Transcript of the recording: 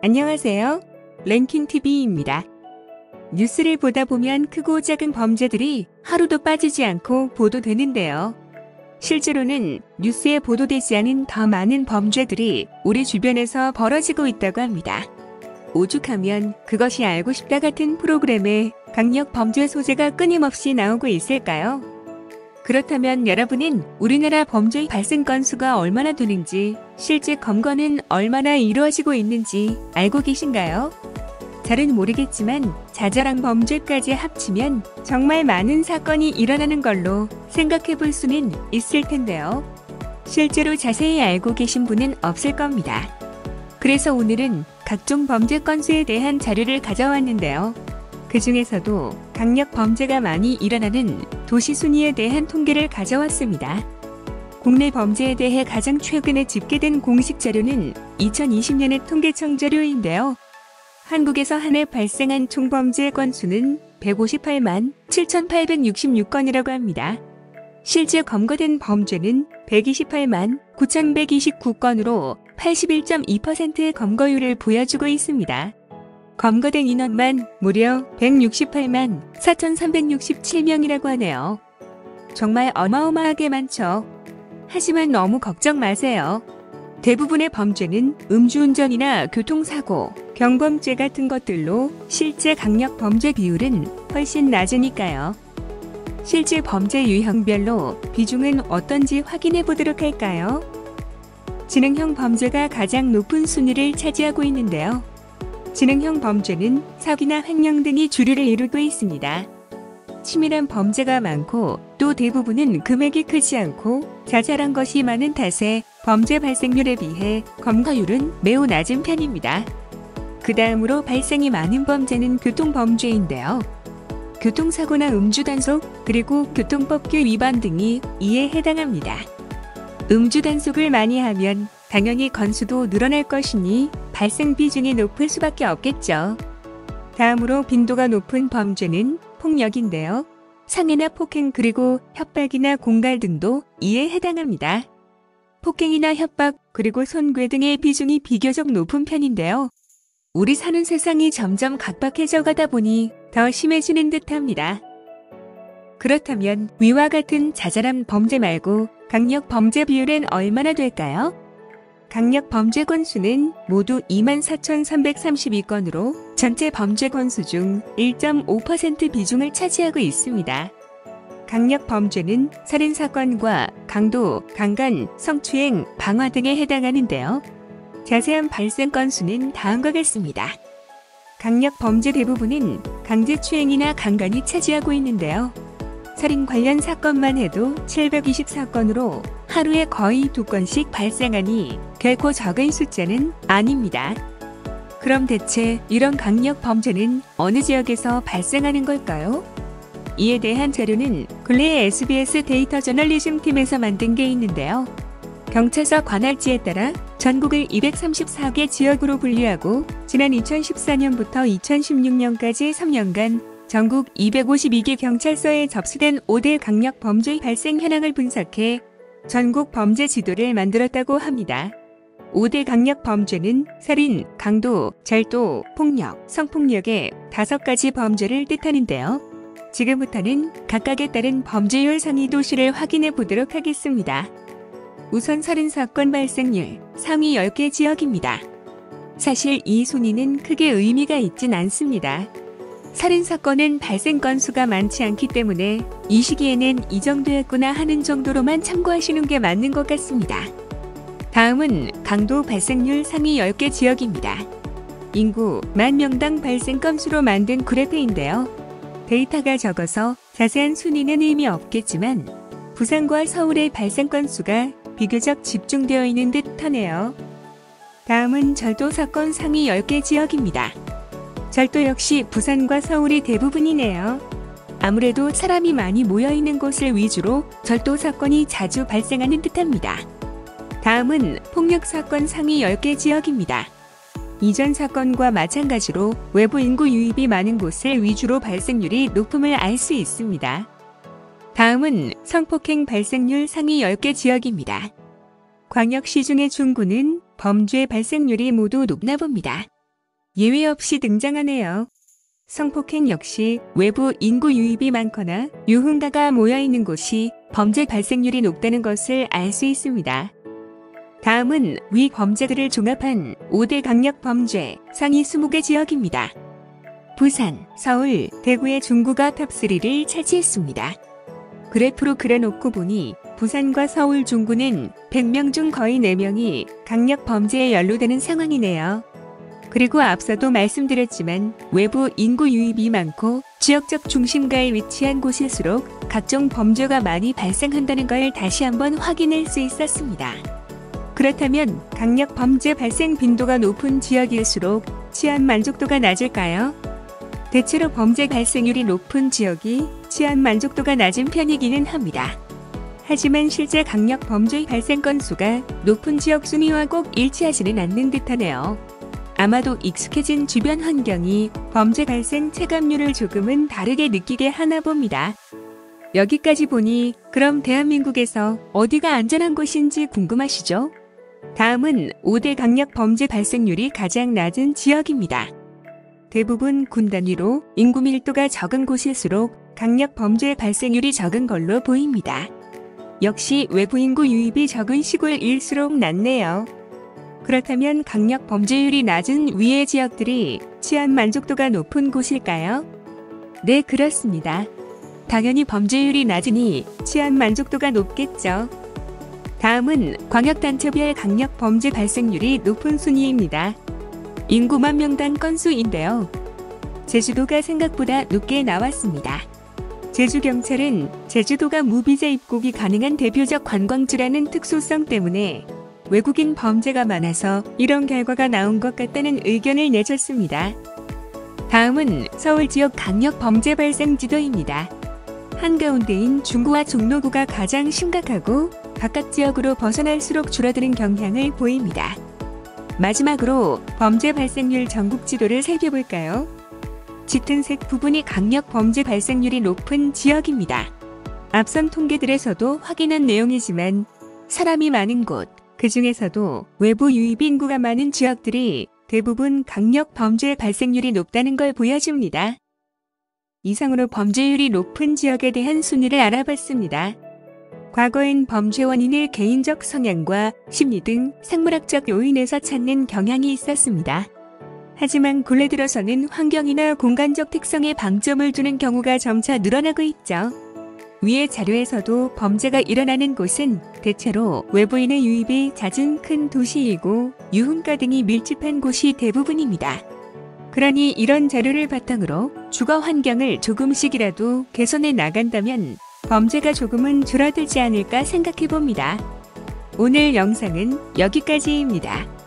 안녕하세요. 랭킹TV입니다. 뉴스를 보다 보면 크고 작은 범죄들이 하루도 빠지지 않고 보도되는데요. 실제로는 뉴스에 보도되지 않은 더 많은 범죄들이 우리 주변에서 벌어지고 있다고 합니다. 오죽하면 그것이 알고 싶다 같은 프로그램에 강력 범죄 소재가 끊임없이 나오고 있을까요? 그렇다면 여러분은 우리나라 범죄 발생 건수가 얼마나 되는지, 실제 검거는 얼마나 이루어지고 있는지 알고 계신가요? 잘은 모르겠지만 자잘한 범죄까지 합치면 정말 많은 사건이 일어나는 걸로 생각해 볼 수는 있을 텐데요. 실제로 자세히 알고 계신 분은 없을 겁니다. 그래서 오늘은 각종 범죄 건수에 대한 자료를 가져왔는데요. 그 중에서도 강력 범죄가 많이 일어나는 도시 순위에 대한 통계를 가져왔습니다. 국내 범죄에 대해 가장 최근에 집계된 공식 자료는 2020년의 통계청 자료인데요. 한국에서 한 해 발생한 총범죄 건수는 158만 7,866건이라고 합니다. 실제 검거된 범죄는 128만 9,129건으로 81.2%의 검거율을 보여주고 있습니다. 검거된 인원만 무려 168만 4,367명이라고 하네요. 정말 어마어마하게 많죠. 하지만 너무 걱정 마세요. 대부분의 범죄는 음주운전이나 교통사고, 경범죄 같은 것들로 실제 강력 범죄 비율은 훨씬 낮으니까요. 실제 범죄 유형별로 비중은 어떤지 확인해 보도록 할까요? 지능형 범죄가 가장 높은 순위를 차지하고 있는데요. 지능형 범죄는 사기나 횡령 등이 주류를 이루고 있습니다. 치밀한 범죄가 많고 또 대부분은 금액이 크지 않고 자잘한 것이 많은 탓에 범죄 발생률에 비해 검거율은 매우 낮은 편입니다. 그 다음으로 발생이 많은 범죄는 교통범죄인데요. 교통사고나 음주단속, 그리고 교통법규 위반 등이 이에 해당합니다. 음주단속을 많이 하면 당연히 건수도 늘어날 것이니 발생 비중이 높을 수밖에 없겠죠. 다음으로 빈도가 높은 범죄는 폭력인데요. 상해나 폭행 그리고 협박이나 공갈 등도 이에 해당합니다. 폭행이나 협박 그리고 손괴 등의 비중이 비교적 높은 편인데요. 우리 사는 세상이 점점 각박해져 가다 보니 더 심해지는 듯합니다. 그렇다면 위와 같은 자잘한 범죄 말고 강력 범죄 비율은 얼마나 될까요? 강력 범죄 건수는 모두 24,332건으로 전체 범죄 건수 중 1.5% 비중을 차지하고 있습니다. 강력 범죄는 살인사건과 강도, 강간, 성추행, 방화 등에 해당하는데요. 자세한 발생 건수는 다음과 같습니다. 강력 범죄 대부분은 강제추행이나 강간이 차지하고 있는데요. 살인 관련 사건만 해도 724건으로 하루에 거의 2건씩 발생하니 결코 적은 숫자는 아닙니다. 그럼 대체 이런 강력 범죄는 어느 지역에서 발생하는 걸까요? 이에 대한 자료는 근래 SBS 데이터 저널리즘 팀에서 만든 게 있는데요. 경찰서 관할지에 따라 전국을 234개 지역으로 분류하고 지난 2014년부터 2016년까지 3년간 전국 252개 경찰서에 접수된 5대 강력 범죄 발생 현황을 분석해 전국 범죄 지도를 만들었다고 합니다. 5대 강력 범죄는 살인, 강도, 절도, 폭력, 성폭력의 5가지 범죄를 뜻하는데요. 지금부터는 각각에 따른 범죄율 상위 도시를 확인해 보도록 하겠습니다. 우선 살인사건 발생률 상위 10개 지역입니다. 사실 이 순위는 크게 의미가 있진 않습니다. 살인사건은 발생 건수가 많지 않기 때문에 이 시기에는 이 정도였구나 하는 정도로만 참고하시는 게 맞는 것 같습니다. 다음은 강도 발생률 상위 10개 지역입니다. 인구 10,000명당 발생 건수로 만든 그래프인데요. 데이터가 적어서 자세한 순위는 의미 없겠지만 부산과 서울의 발생 건수가 비교적 집중되어 있는 듯하네요. 다음은 절도 사건 상위 10개 지역입니다. 절도 역시 부산과 서울이 대부분이네요. 아무래도 사람이 많이 모여있는 곳을 위주로 절도 사건이 자주 발생하는 듯합니다. 다음은 폭력 사건 상위 10개 지역입니다. 이전 사건과 마찬가지로 외부 인구 유입이 많은 곳을 위주로 발생률이 높음을 알 수 있습니다. 다음은 성폭행 발생률 상위 10개 지역입니다. 광역시 중에 중구는 범죄 발생률이 모두 높나 봅니다. 예외 없이 등장하네요. 성폭행 역시 외부 인구 유입이 많거나 유흥가가 모여있는 곳이 범죄 발생률이 높다는 것을 알 수 있습니다. 다음은 위 범죄들을 종합한 5대 강력 범죄 상위 20개 지역입니다. 부산, 서울, 대구의 중구가 탑3를 차지했습니다. 그래프로 그려놓고 보니 부산과 서울 중구는 100명 중 거의 4명이 강력 범죄에 연루되는 상황이네요. 그리고 앞서도 말씀드렸지만 외부 인구 유입이 많고 지역적 중심가에 위치한 곳일수록 각종 범죄가 많이 발생한다는 걸 다시 한번 확인할 수 있었습니다. 그렇다면 강력 범죄 발생 빈도가 높은 지역일수록 치안 만족도가 낮을까요? 대체로 범죄 발생률이 높은 지역이 치안 만족도가 낮은 편이기는 합니다. 하지만 실제 강력 범죄 발생 건수가 높은 지역 순위와 꼭 일치하지는 않는 듯하네요. 아마도 익숙해진 주변 환경이 범죄 발생 체감률을 조금은 다르게 느끼게 하나 봅니다. 여기까지 보니 그럼 대한민국에서 어디가 안전한 곳인지 궁금하시죠? 다음은 5대 강력 범죄 발생률이 가장 낮은 지역입니다. 대부분 군 단위로 인구 밀도가 적은 곳일수록 강력 범죄 발생률이 적은 걸로 보입니다. 역시 외부 인구 유입이 적은 시골일수록 낮네요. 그렇다면 강력 범죄율이 낮은 위의 지역들이 치안 만족도가 높은 곳일까요? 네, 그렇습니다. 당연히 범죄율이 낮으니 치안 만족도가 높겠죠. 다음은 광역단체별 강력 범죄 발생률이 높은 순위입니다. 인구 10,000당 건수인데요. 제주도가 생각보다 높게 나왔습니다. 제주경찰은 제주도가 무비자 입국이 가능한 대표적 관광지라는 특수성 때문에 외국인 범죄가 많아서 이런 결과가 나온 것 같다는 의견을 내줬습니다. 다음은 서울 지역 강력 범죄 발생 지도입니다. 한가운데인 중구와 종로구가 가장 심각하고 바깥 지역으로 벗어날수록 줄어드는 경향을 보입니다. 마지막으로 범죄 발생률 전국 지도를 살펴볼까요? 짙은 색 부분이 강력 범죄 발생률이 높은 지역입니다. 앞선 통계들에서도 확인한 내용이지만 사람이 많은 곳, 그 중에서도 외부 유입 인구가 많은 지역들이 대부분 강력 범죄 발생률이 높다는 걸 보여줍니다. 이상으로 범죄율이 높은 지역에 대한 순위를 알아봤습니다. 과거엔 범죄 원인을 개인적 성향과 심리 등 생물학적 요인에서 찾는 경향이 있었습니다. 하지만 근래 들어서는 환경이나 공간적 특성에 방점을 두는 경우가 점차 늘어나고 있죠. 위의 자료에서도 범죄가 일어나는 곳은 대체로 외부인의 유입이 잦은 큰 도시이고 유흥가 등이 밀집한 곳이 대부분입니다. 그러니 이런 자료를 바탕으로 주거 환경을 조금씩이라도 개선해 나간다면 범죄가 조금은 줄어들지 않을까 생각해 봅니다. 오늘 영상은 여기까지입니다.